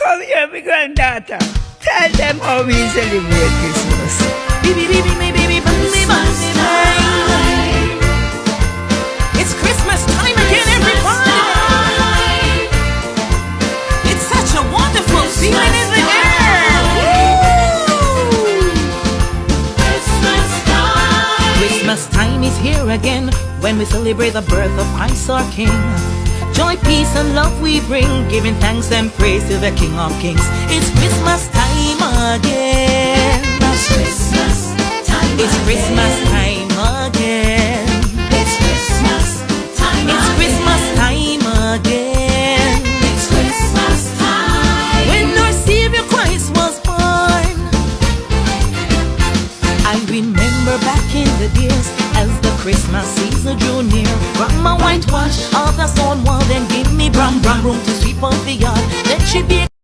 come here, my granddaughter. Tell them how we celebrate Christmas. It's Christmas time again, everybody. It's such a wonderful feeling in the air. Christmas time is here again, when we celebrate the birth of Christ our King. Joy, peace, and love we bring, giving thanks and praise to the King of Kings. It's Christmas time again. It's Christmas time It's Christmas time again. It's Christmas time It's Christmas time again. It's Christmas time. When our Savior Christ was born, I remember back in the days, as the Christmas season drew near, from my whitewash of the stone wall, then give me brum brum room to sweep up the yard.